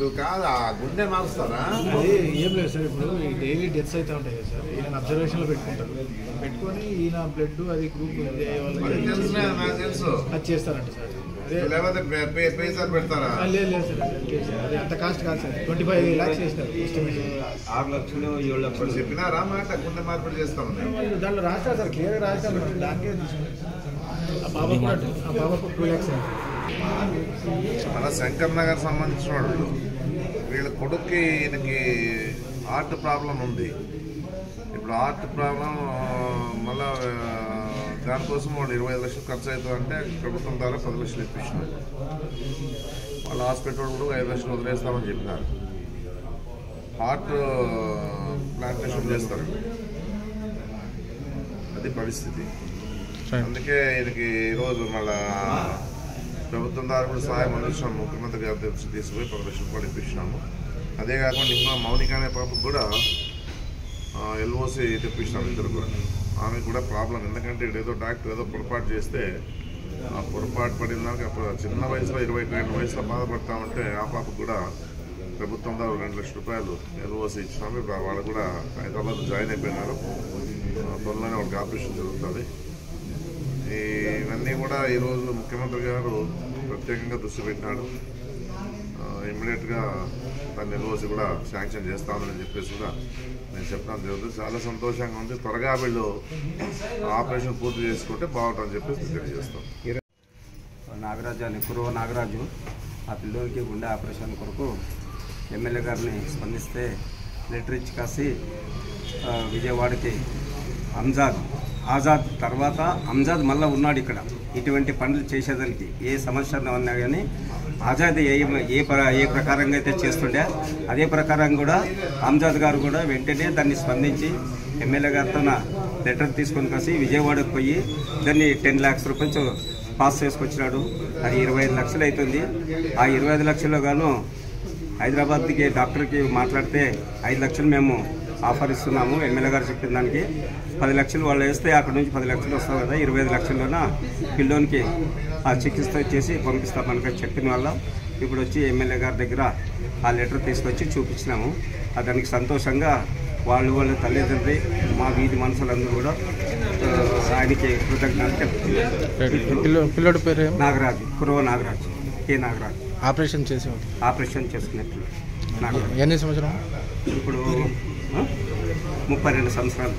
ఇప్పుడు కాదు ఆ గుండె మారుస్తారా? అది ఏం లేదు సార్. ఇప్పుడు డైలీ డెత్స్ అయితే ఉంటాయి కదా సార్, ఈయన అబ్జర్వేషన్లో పెట్టుకుంటారు. పెట్టుకొని ఈయన బ్లడ్ అది గ్రూప్ తెలుసు అది చేస్తారంట సార్. లేకపోతే పేసార్ పెడతారా? లేదు సార్, అది అంత కాస్ట్ కాదు సార్. 25 lakhs చేస్తారు ఎస్టిమేషన్. 6 లక్షలు 7 లక్షలు చెప్పినారా మాట గుండె మార్పిడి చేస్తామని? దాంట్లో రాస్తారు సార్, క్లియర్గా రాస్తారు. దానికే ఆ బాబాకు 2 lakhs. మన శంకర్ నగర్ సంబంధించిన వాళ్ళు వీళ్ళ కొడుక్కి ఈయనకి హార్ట్ ప్రాబ్లం ఉంది. ఇప్పుడు హార్ట్ ప్రాబ్లం మళ్ళా దానికోసం వాళ్ళు 25 లక్షలు ఖర్చు అవుతుందంటే ప్రభుత్వం ద్వారా 10 లక్షలు ఇప్పించినారు. వాళ్ళ హాస్పిటల్ కూడా 5 లక్షలు వదిలేస్తామని చెప్పినారు. హార్ట్ ప్లాంటేషన్ చేస్తారు, అది పరిస్థితి. అందుకే ఈయనకి ఈరోజు మళ్ళా ప్రభుత్వం ద్వారా కూడా సహాయం అందించినాము. ముఖ్యమంత్రి గారి దగ్గర తీసుకుపోయి 10 లక్షల రూపాయలు ఇప్పించినాము. అదే కాకుండా ఇంకా మౌనిక అనే పాపకు కూడా ఎల్ఓసి తెప్పించినాము. ఇద్దరు కూడా ఆమె కూడా ప్రాబ్లం. ఎందుకంటే ఏదో డాక్టర్ ఏదో పొరపాటు చేస్తే ఆ పొరపాటు పడిన దానికి అప్పుడు చిన్న వయసులో 22 వయసులో బాధపడతామంటే ఆ పాపకు కూడా ప్రభుత్వం ద్వారా 2 లక్షల రూపాయలు ఎల్ఓసి ఇచ్చినాము. ఇప్పుడు వాళ్ళు కూడా హైదరాబాద్ జాయిన్ అయిపోయినారు. త్వరలోనే వాళ్ళకి ఆపరేషన్ జరుగుతుంది. ఇవన్నీ కూడా ఈరోజు ముఖ్యమంత్రి గారు ప్రత్యేకంగా దృష్టి పెట్టినాడు. ఇమ్మీడియట్గా దాన్ని ఎల్ఓసి కూడా శాంక్షన్ చేస్తామని చెప్పేసి కూడా నేను చెప్పడం జరుగుతుంది. చాలా సంతోషంగా ఉంది. త్వరగా వీళ్ళు ఆపరేషన్ పూర్తి చేసుకుంటే బాగుంటుందని చెప్పేసి తెలియజేస్తాం. నాగరాజు అని కురువ నాగరాజు ఆ పిల్లోనికి గుండె ఆపరేషన్ కొరకు ఎమ్మెల్యే గారిని స్పందిస్తే లెటర్ ఇచ్చి కాసి విజయవాడకి ఆజాద్ తర్వాత అంజాద్ మళ్ళీ ఉన్నాడు ఇక్కడ. ఇటువంటి పనులు చేసేదానికి ఏ సమస్య ఉన్నా కానీ ఆజాద్ ఏ ప్రకారంగా అయితే చేస్తుండే అదే ప్రకారం కూడా అంజాద్ గారు కూడా వెంటనే దాన్ని స్పందించి ఎమ్మెల్యే గారితో లెటర్ తీసుకొని కాసి విజయవాడకు పోయి దాన్ని 10 lakhs రూపాయలు పాస్ చేసుకొచ్చినాడు. అది 25 లక్షలు అవుతుంది. ఆ 25 లక్షల్లో గాను హైదరాబాద్కి డాక్టర్కి మాట్లాడితే 5 లక్షలు మేము ఆఫర్ ఇస్తున్నాము. ఎమ్మెల్యే గారు చెప్పిన దానికి 10 లక్షలు వాళ్ళు వేస్తే అక్కడ నుంచి 10 లక్షలు వస్తాయి కదా, 25 లక్షల్లోన పిల్లోనికి ఆ చికిత్స చేసి పంపిస్తామని చెప్పిన వల్ల ఇప్పుడు వచ్చి ఎమ్మెల్యే గారి దగ్గర ఆ లెటర్ తీసుకొచ్చి చూపించినాము. దానికి సంతోషంగా వాళ్ళ తల్లిదండ్రి మా వీధి మనుషులందరూ కూడా ఆయనకి కృతజ్ఞతలు చెప్తున్నారు. పిల్లడి పేరు నాగరాజు, కురువ నాగరాజు, కే నాగరాజు. ఆపరేషన్ చేసుకున్నట్లు నాగరాజు. ఎన్ని సంవత్సరం? ఇప్పుడు 32 సంవత్సరాలు.